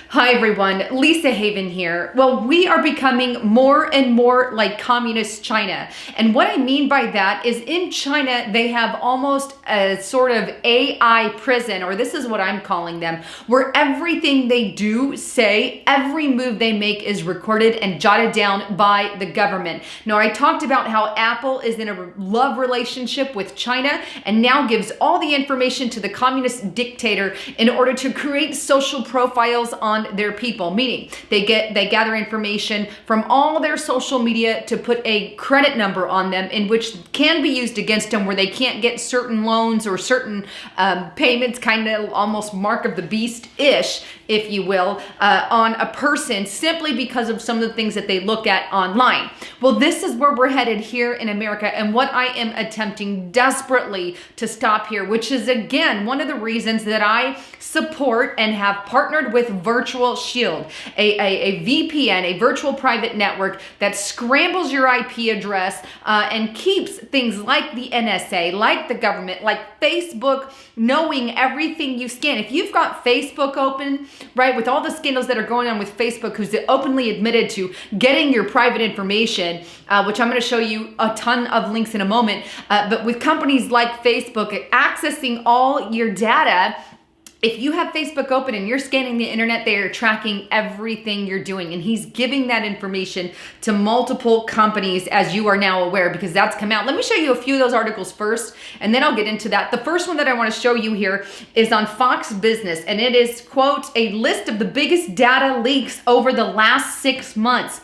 Hi everyone, Lisa Haven here. Well, we are becoming more and more like communist China. And what I mean by that is in China, they have almost a sort of AI prison, or this is what I'm calling them, where everything they do, say, every move they make is recorded and jotted down by the government. Now, I talked about how Apple is in a love relationship with China and now gives all the information to the communist dictator in order to create social profiles on their people, meaning they gather information from all their social media to put a credit number on them, in which can be used against them where they can't get certain loans or certain payments, kind of almost mark of the beast-ish, if you will, on a person simply because of some of the things that they look at online. Well, this is where we're headed here in America, and what I am attempting desperately to stop here, which is again one of the reasons that I support and have partnered with Virtual Shield, a VPN, a virtual private network that scrambles your IP address and keeps things like the NSA, like the government, like Facebook, knowing everything you scan. If you've got Facebook open, right, with all the scandals that are going on with Facebook, who's openly admitted to getting your private information, which I'm going to show you a ton of links in a moment, but with companies like Facebook accessing all your data. If you have Facebook open and you're scanning the internet, they are tracking everything you're doing. And he's giving that information to multiple companies, as you are now aware, because that's come out. Let me show you a few of those articles first, and then I'll get into that. The first one that I want to show you here is on Fox Business, and it is, quote, a list of the biggest data leaks over the last 6 months.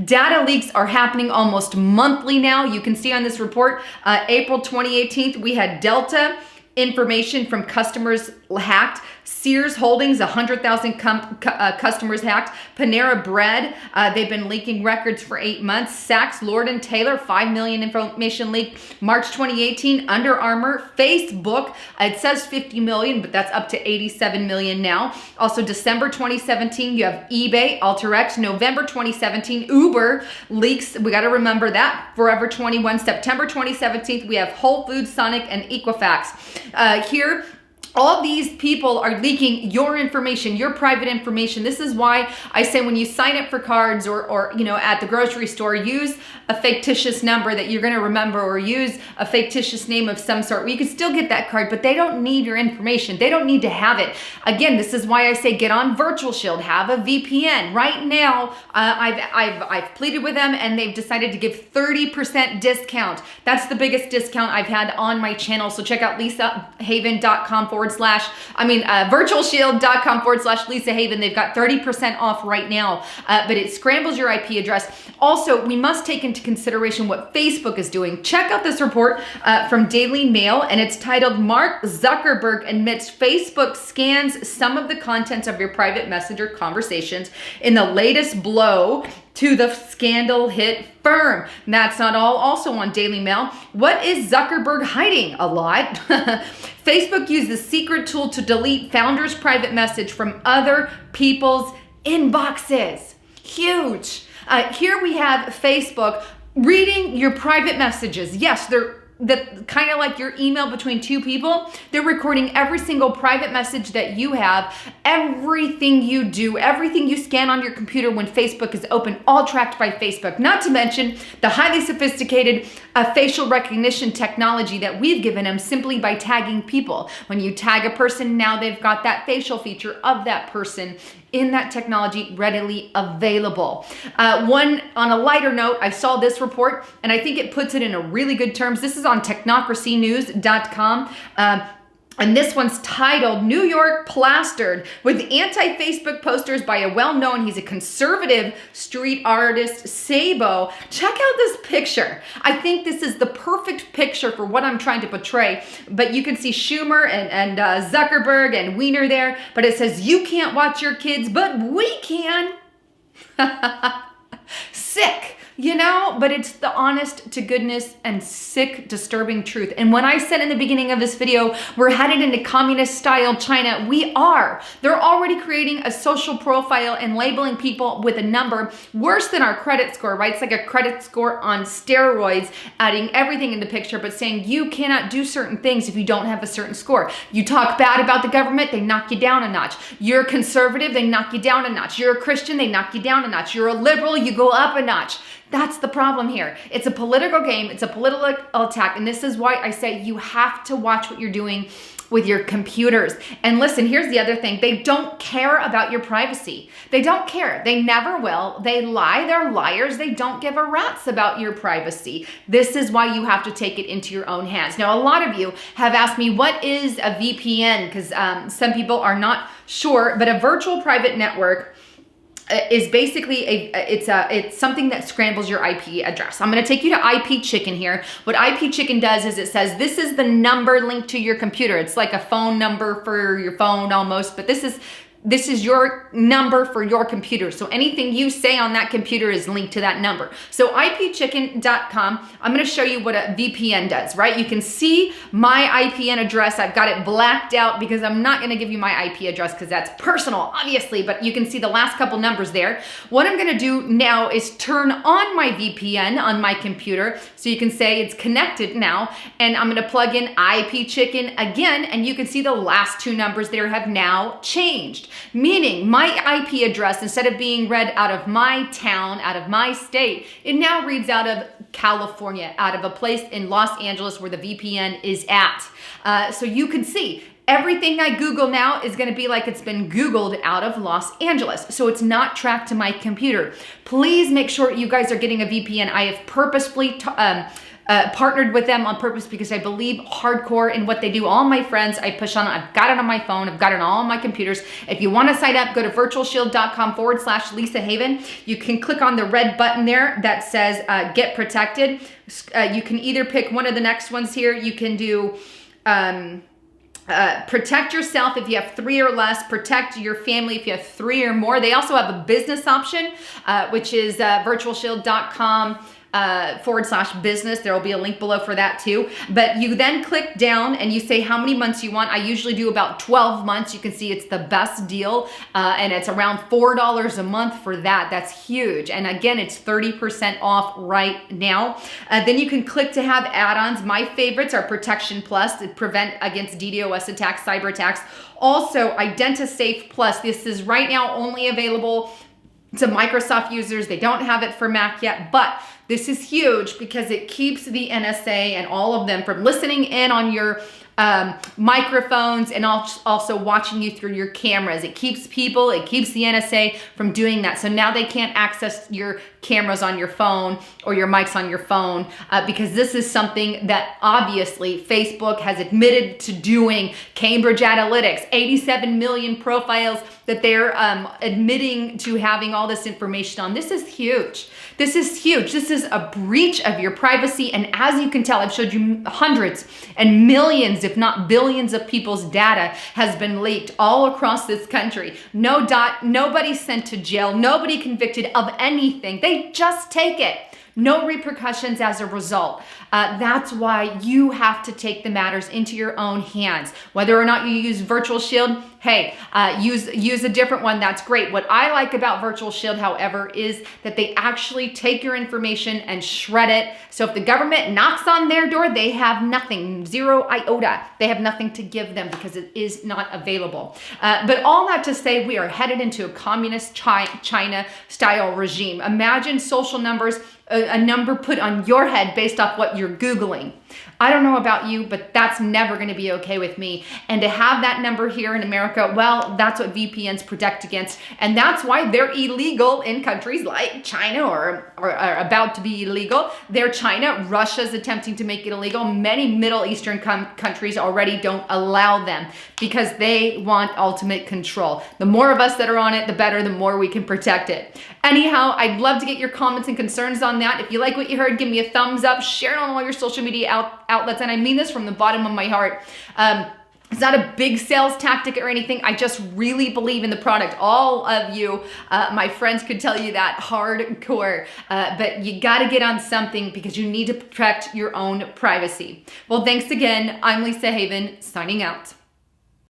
Data leaks are happening almost monthly now. You can see on this report, April 2018, we had Delta information from customers hacked. Sears Holdings, 100,000 customers hacked. Panera Bread, they've been leaking records for 8 months. Saks, Lord & Taylor, 5 million information leaked. March 2018, Under Armour. Facebook, it says 50 million, but that's up to 87 million now. Also, December 2017, you have eBay, Alteryx. November 2017, Uber leaks. We got to remember that. Forever 21. September 2017, we have Whole Foods, Sonic, and Equifax. Here, all these people are leaking your information, your private information. This is why I say when you sign up for cards or you know, at the grocery store, use a fictitious number that you're going to remember, or use a fictitious name of some sort. You can still get that card, but they don't need your information. They don't need to have it. Again, this is why I say get on Virtual Shield, have a VPN. Right now, I've pleaded with them, and they've decided to give 30% discount. That's the biggest discount I've had on my channel. So check out virtualshield.com/Lisa Haven. They've got 30% off right now, but it scrambles your IP address. Also, we must take into consideration what Facebook is doing. Check out this report from Daily Mail, and it's titled, Mark Zuckerberg admits Facebook scans some of the contents of your private messenger conversations in the latest blow to the scandal hit firm. And that's not all. Also on Daily Mail, what is Zuckerberg hiding? A lot. Facebook used the secret tool to delete founders' private message from other people's inboxes. Huge. Here we have Facebook reading your private messages. Yes, they're kind of like your email between two people. They're recording every single private message that you have, everything you do, everything you scan on your computer when Facebook is open, all tracked by Facebook. Not to mention the highly sophisticated facial recognition technology that we've given them simply by tagging people. When you tag a person, now they've got that facial feature of that person in that technology readily available. One on a lighter note, I saw this report, and I think it puts it in a really good terms. This is on technocracynews.com. And this one's titled, New York Plastered with Anti-Facebook Posters by a well-known, he's a conservative street artist, Sabo. Check out this picture. I think this is the perfect picture for what I'm trying to portray. But you can see Schumer and Zuckerberg and Wiener there. But it says, you can't watch your kids, but we can. Sick. You know, but it's the honest to goodness and sick, disturbing truth. And when I said in the beginning of this video, we're headed into communist style China, we are. They're already creating a social profile and labeling people with a number worse than our credit score, right? It's like a credit score on steroids, adding everything in the picture, but saying you cannot do certain things if you don't have a certain score. You talk bad about the government, they knock you down a notch. You're conservative, they knock you down a notch. You're a Christian, they knock you down a notch. You're a liberal, you go up a notch. That's the problem here. It's a political game. It's a political attack. And this is why I say you have to watch what you're doing with your computers. And listen, here's the other thing. They don't care about your privacy. They don't care. They never will. They lie. They're liars. They don't give a rat's about your privacy. This is why you have to take it into your own hands. Now, a lot of you have asked me, what is a VPN? Because some people are not sure, but a virtual private network is basically it's something that scrambles your IP address. I'm going to take you to IP Chicken here. What IP Chicken does is it says this is the number linked to your computer. It's like a phone number for your phone almost, but this is your number for your computer. So anything you say on that computer is linked to that number. So ipchicken.com, I'm going to show you what a VPN does, right? You can see my IPN address. I've got it blacked out because I'm not going to give you my IP address because that's personal, obviously, but you can see the last couple numbers there. What I'm going to do now is turn on my VPN on my computer so you can say it's connected now, and I'm going to plug in IP Chicken again, and you can see the last two numbers there have now changed. Meaning my IP address, instead of being read out of my town, out of my state, it now reads out of California, out of a place in Los Angeles where the VPN is at. So you can see everything I Google now is going to be like it's been Googled out of Los Angeles. So it's not tracked to my computer. Please make sure you guys are getting a VPN. I have purposefully partnered with them on purpose because I believe hardcore in what they do. All my friends, I push on, I've got it on my phone, I've got it on all my computers. If you want to sign up, go to virtualshield.com/Lisa Haven. You can click on the red button there that says get protected. You can either pick one of the next ones here. You can do protect yourself if you have 3 or less, protect your family if you have 3 or more. They also have a business option, which is virtualshield.com /business. There will be a link below for that too. But you then click down and you say how many months you want. I usually do about 12 months. You can see it's the best deal, and it's around $4 a month for that. That's huge. And again, it's 30% off right now. Then you can click to have add-ons. My favorites are Protection Plus to prevent against DDoS attacks, cyber attacks. Also, IdentiSafe Plus. This is right now only available to Microsoft users. They don't have it for Mac yet, but this is huge because it keeps the NSA and all of them from listening in on your microphones and also watching you through your cameras. It keeps the NSA from doing that. So now they can't access your cameras on your phone or your mics on your phone because this is something that obviously Facebook has admitted to doing. Cambridge Analytics, 87 million profiles that they're admitting to having all this information on. This is huge. This is huge. This is a breach of your privacy. And as you can tell, I've showed you hundreds and millions, if not billions of people's data has been leaked all across this country. Nobody sent to jail, nobody convicted of anything. They just take it. No repercussions as a result. That's why you have to take the matters into your own hands. Whether or not you use Virtual Shield, hey, use a different one. That's great. What I like about Virtual Shield, however, is that they actually take your information and shred it. So if the government knocks on their door, they have nothing, 0 iota. They have nothing to give them because it is not available. But all that to say, we are headed into a communist China style regime. Imagine social numbers, a number put on your head based off what you're Googling. I don't know about you, but that's never going to be okay with me. And to have that number here in America, well, that's what VPNs protect against. And that's why they're illegal in countries like China or are about to be illegal. They're China. Russia's attempting to make it illegal. Many Middle Eastern countries already don't allow them because they want ultimate control. The more of us that are on it, the better, the more we can protect it. Anyhow, I'd love to get your comments and concerns on that. If you like what you heard, give me a thumbs up, share it on all your social media outlets, and I mean this from the bottom of my heart. It's not a big sales tactic or anything. I just really believe in the product. All of you, my friends, could tell you that hardcore. But you got to get on something because you need to protect your own privacy. Well, thanks again. I'm Lisa Haven, signing out.